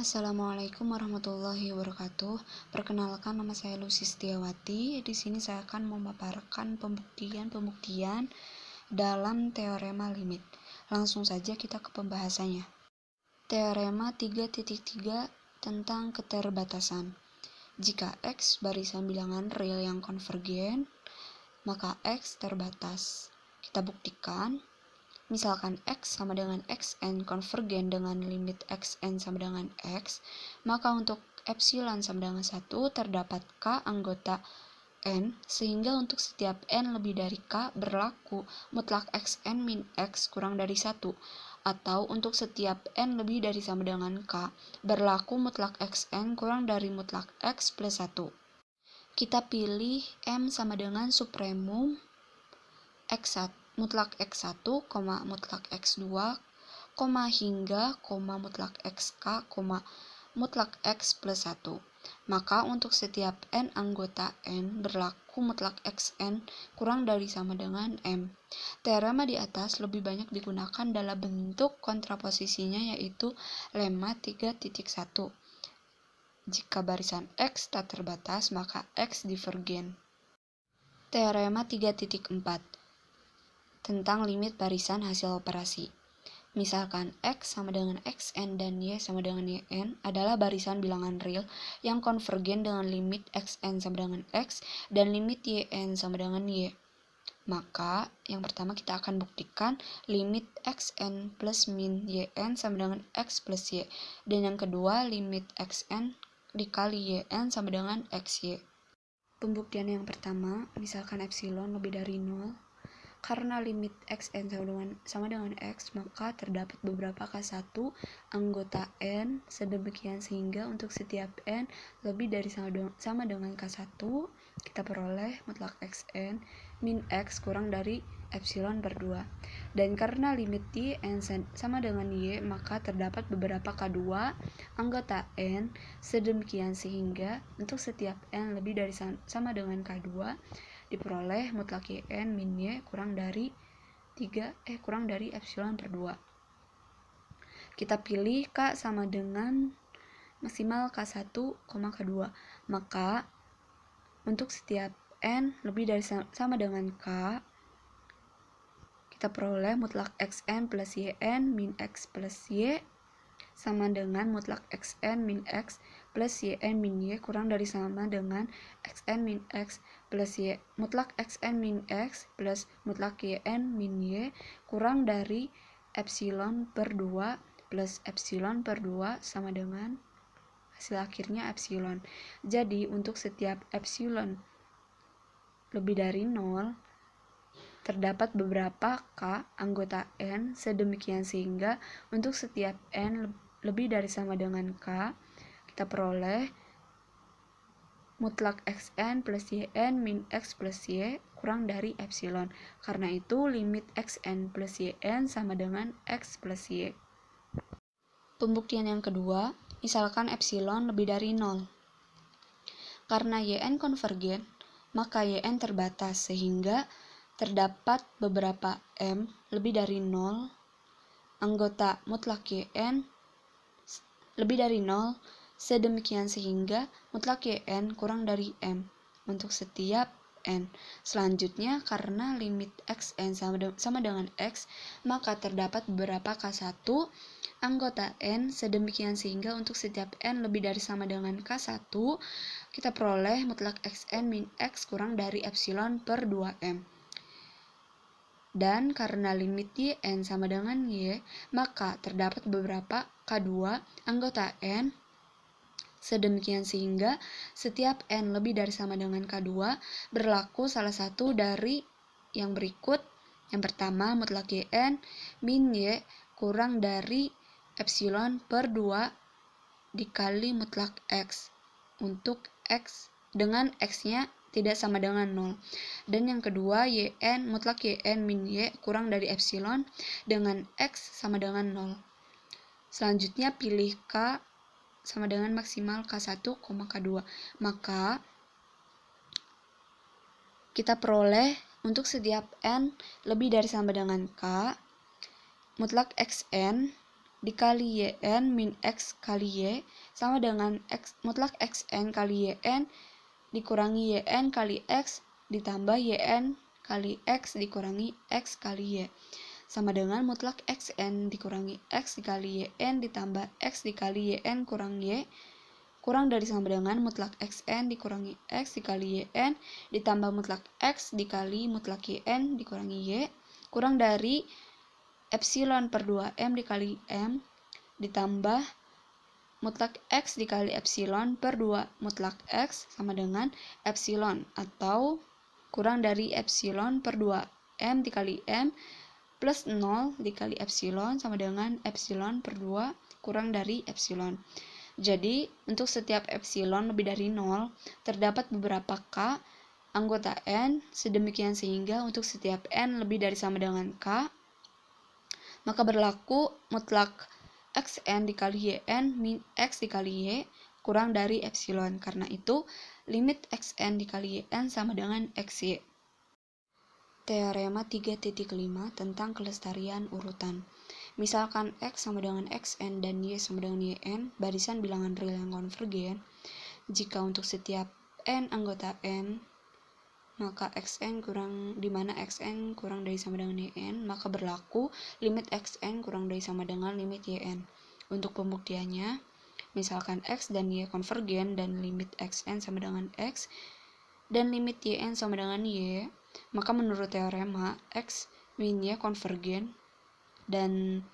Assalamualaikum warahmatullahi wabarakatuh. Perkenalkan, nama saya Lucy Setiawati. Di sini saya akan memaparkan pembuktian dalam teorema limit. Langsung saja kita ke pembahasannya. Teorema 3.3 tentang keterbatasan. Jika X barisan bilangan real yang konvergen, maka X terbatas. Kita buktikan. Misalkan X sama dengan Xn konvergen dengan limit Xn sama dengan X, maka untuk epsilon sama dengan 1 terdapat K anggota N, sehingga untuk setiap N lebih dari K berlaku mutlak Xn min X kurang dari 1, atau untuk setiap N lebih dari sama dengan K berlaku mutlak Xn kurang dari mutlak X plus 1. Kita pilih M sama dengan supremum X1 mutlak X1, mutlak X2, hingga mutlak XK, mutlak X plus 1. Maka untuk setiap N anggota N berlaku mutlak Xn kurang dari sama dengan M. Teorema di atas lebih banyak digunakan dalam bentuk kontraposisinya, yaitu lemma 3.1. Jika barisan X tak terbatas, maka X divergen. Teorema 3.4 tentang limit barisan hasil operasi. Misalkan X sama dengan Xn dan Y sama dengan Yn adalah barisan bilangan real yang konvergen dengan limit Xn sama dengan X dan limit Yn sama dengan Y. Maka yang pertama kita akan buktikan limit Xn plus min Yn sama dengan X plus Y. Dan yang kedua limit Xn dikali Yn sama dengan XY. Pembuktian yang pertama, misalkan epsilon lebih dari 0, karena limit Xn sama dengan X, maka terdapat beberapa K1 anggota N sedemikian sehingga untuk setiap N lebih dari sama dengan K1, kita peroleh mutlak Xn min X kurang dari epsilon per 2. Dan karena limit Yn sama dengan Y, maka terdapat beberapa K2 anggota N sedemikian sehingga untuk setiap N lebih dari sama dengan K2 diperoleh mutlak Yn min Y kurang dari epsilon per 2. Kita pilih K sama dengan maksimal K1, K2. Maka untuk setiap N lebih dari sama dengan K, kita peroleh mutlak Xn plus Yn min X plus Y sama dengan mutlak Xn min X plus Yn min Y kurang dari sama dengan Xn min X plus Y. Mutlak Xn min X plus mutlak Yn min Y kurang dari epsilon per 2 plus epsilon per 2 sama dengan hasil akhirnya epsilon. Jadi untuk setiap epsilon lebih dari 0, terdapat beberapa K anggota N sedemikian sehingga untuk setiap N lebih dari sama dengan K, kita peroleh mutlak Xn plus Yn min X plus Y kurang dari epsilon. Karena itu limit Xn plus Yn sama dengan X plus Y. Pembuktian yang kedua, misalkan epsilon lebih dari 0. Karena Yn konvergen, maka Yn terbatas sehingga terdapat beberapa M lebih dari 0 anggota mutlak Yn lebih dari 0 sedemikian sehingga mutlak Yn kurang dari M untuk setiap N. Selanjutnya, karena limit Xn sama dengan X, maka terdapat beberapa K1 anggota N sedemikian sehingga untuk setiap N lebih dari sama dengan K1, kita peroleh mutlak Xn min X kurang dari epsilon per 2M. Dan karena limit Yn sama dengan Y, maka terdapat beberapa K2 anggota N sedemikian sehingga setiap N lebih dari sama dengan K2 berlaku salah satu dari yang berikut. Yang pertama, mutlak Yn min Y kurang dari epsilon per 2 dikali mutlak X untuk X dengan X-nya tidak sama dengan 0. Dan yang kedua, mutlak Yn min Y kurang dari epsilon dengan X sama dengan 0. Selanjutnya pilih K sama dengan maksimal K1, K2. Maka kita peroleh untuk setiap N lebih dari sama dengan K, mutlak Xn dikali yn min x kali y sama dengan x mutlak xn kali yn dikurangi yn kali x ditambah yn kali x dikurangi x kali y sama dengan mutlak xn dikurangi x dikali yn ditambah x dikali yn kurang y kurang dari sama dengan mutlak xn dikurangi x dikali yn ditambah mutlak x dikali mutlak yn dikurangi y kurang dari epsilon per 2m dikali m ditambah mutlak x dikali epsilon per 2 mutlak x sama dengan epsilon atau kurang dari epsilon per 2m dikali m plus 0 dikali epsilon sama dengan epsilon per 2 kurang dari epsilon. Jadi untuk setiap epsilon lebih dari 0 terdapat beberapa k anggota n sedemikian sehingga untuk setiap n lebih dari sama dengan k maka berlaku mutlak xn dikali yn min x dikali y kurang dari epsilon. Karena itu limit xn dikali yn sama dengan xy. Teorema 3.5 tentang kelestarian urutan. Misalkan x sama dengan xn dan y sama dengan yn barisan bilangan real yang konvergen. Jika untuk setiap n anggota n maka xn kurang di mana xn kurang dari sama dengan yn maka berlaku limit xn kurang dari sama dengan limit yn. Untuk pembuktiannya, misalkan x dan y konvergen dan limit xn sama dengan x dan limit yn sama dengan y, maka menurut teorema x min y konvergen dan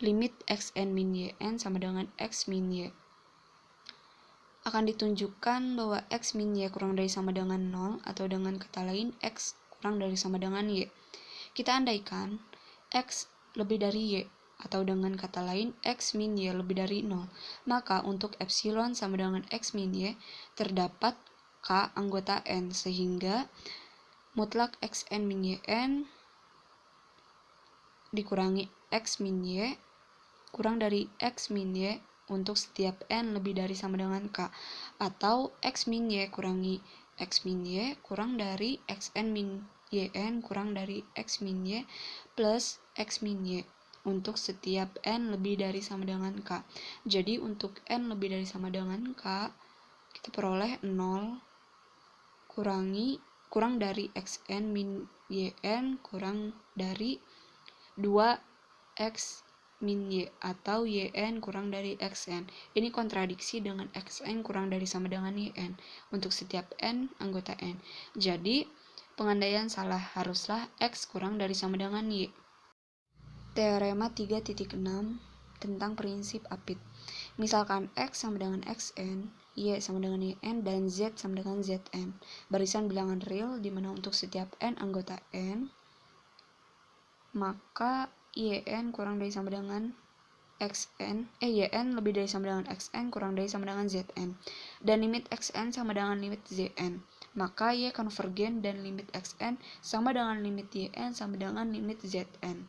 limit xn min yn sama dengan x min y. Akan ditunjukkan bahwa x min y kurang dari sama dengan 0 atau dengan kata lain x kurang dari sama dengan y. Kita andaikan x lebih dari y atau dengan kata lain x min y lebih dari 0. Maka untuk epsilon sama dengan x min y terdapat k anggota n sehingga mutlak xn min yn dikurangi x min y kurang dari x min y untuk setiap n lebih dari sama dengan k atau x min y kurangi x min y kurang dari xn min yn kurang dari x min y plus x min y untuk setiap n lebih dari sama dengan k. Jadi untuk n lebih dari sama dengan k kita peroleh 0 kurang dari xn min yn kurang dari 2x min y atau yn kurang dari xn. Ini kontradiksi dengan xn kurang dari sama dengan yn untuk setiap n anggota n. Jadi pengandaian salah, haruslah x kurang dari sama dengan y. Teorema 3.6 tentang prinsip apit. Misalkan x sama dengan xn, y sama dengan yn dan z sama dengan zn. Barisan bilangan real di mana untuk setiap n anggota n maka yn kurang dari sama dengan yn lebih dari sama dengan xn kurang dari sama dengan zn dan limit xn sama dengan limit zn maka y konvergen dan limit xn sama dengan limit yn sama dengan limit zn.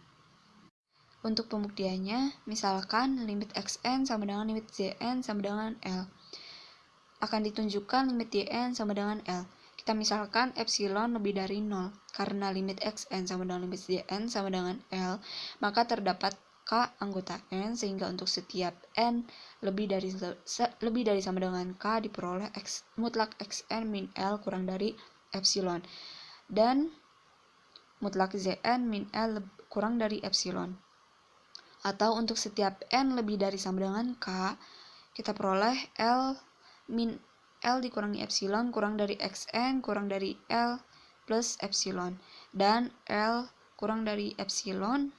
Untuk pembuktiannya, misalkan limit xn sama dengan limit zn sama dengan L akan ditunjukkan limit yn sama dengan L. Kita misalkan epsilon lebih dari 0 karena limit xn sama dengan limit zn sama dengan L maka terdapat k anggota n sehingga untuk setiap n lebih dari sama dengan k diperoleh mutlak xn min L kurang dari epsilon dan mutlak zn min L kurang dari epsilon. Atau untuk setiap n lebih dari sama dengan k kita peroleh L min L dikurangi epsilon kurang dari xn kurang dari L plus epsilon dan L kurang dari epsilon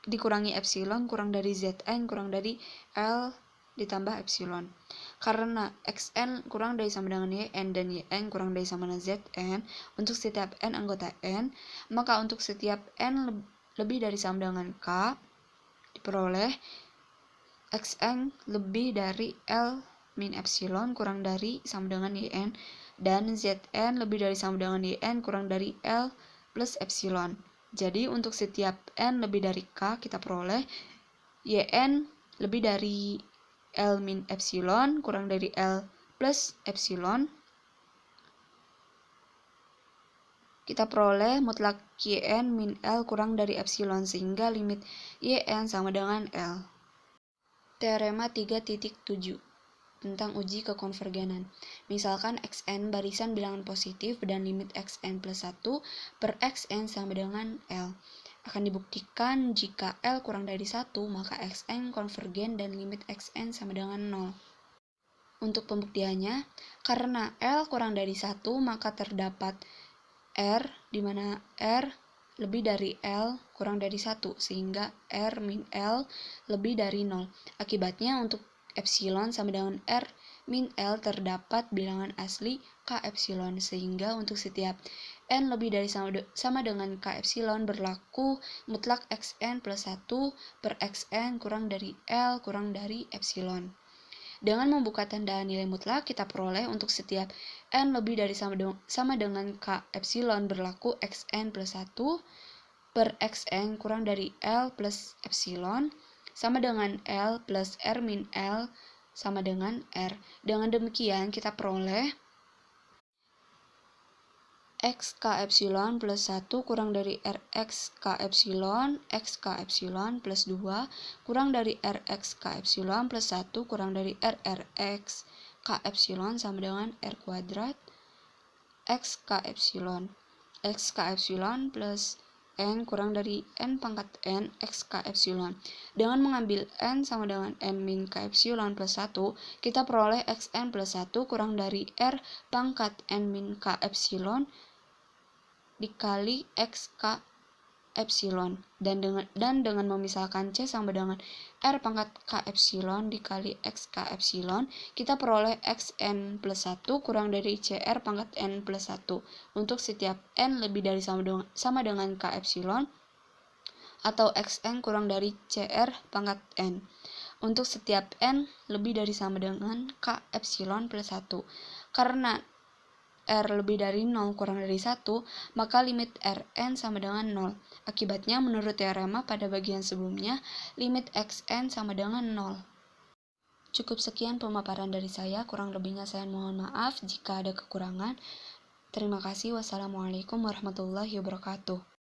dikurangi epsilon kurang dari zn kurang dari L ditambah epsilon. Karena xn kurang dari sama dengan yn dan yn kurang dari sama dengan zn untuk setiap n anggota n maka untuk setiap n lebih dari sama dengan k diperoleh xn lebih dari L min epsilon kurang dari sama dengan yn dan zn lebih dari sama dengan yn kurang dari L plus epsilon. Jadi untuk setiap n lebih dari k kita peroleh yn lebih dari L min epsilon kurang dari L plus epsilon. Kita peroleh mutlak yn min L kurang dari epsilon sehingga limit yn sama dengan L. Teorema 3.7 tentang uji kekonvergenan. Misalkan xn barisan bilangan positif dan limit xn plus 1 per xn sama dengan L. Akan dibuktikan jika L kurang dari 1, maka xn konvergen dan limit xn sama dengan 0. Untuk pembuktiannya, karena L kurang dari 1, maka terdapat R, di mana R lebih dari L kurang dari 1, sehingga R min L lebih dari 0. Akibatnya untuk epsilon sama dengan R min L terdapat bilangan asli K epsilon, sehingga untuk setiap N lebih dari sama dengan K epsilon berlaku mutlak Xn plus 1 per Xn kurang dari L kurang dari epsilon. Dengan membuka tanda nilai mutlak, kita peroleh untuk setiap N lebih dari sama dengan K epsilon berlaku Xn plus 1 per Xn kurang dari L plus epsilon sama dengan L plus R min L sama dengan R. Dengan demikian, kita peroleh X K epsilon plus 1 kurang dari Rx K epsilon X K epsilon plus 2 kurang dari Rx K epsilon plus 1 kurang dari RRX K epsilon sama dengan R kuadrat X K epsilon plus N kurang dari N pangkat N X K epsilon. Dengan mengambil N sama dengan N min K epsilon plus 1, kita peroleh Xn plus 1 kurang dari R pangkat N min K epsilon dikali X K epsilon, dan dengan memisahkan C sama dengan R pangkat K epsilon dikali X K epsilon, kita peroleh Xn plus 1 kurang dari CR pangkat N plus 1 untuk setiap N lebih dari sama dengan K epsilon, atau Xn kurang dari CR pangkat N untuk setiap N lebih dari sama dengan K epsilon plus 1. Karena R lebih dari 0 kurang dari 1, maka limit Rn sama dengan 0. Akibatnya, menurut teorema pada bagian sebelumnya, limit Xn sama dengan 0. Cukup sekian pemaparan dari saya, kurang lebihnya saya mohon maaf jika ada kekurangan. Terima kasih. Wassalamualaikum warahmatullahi wabarakatuh.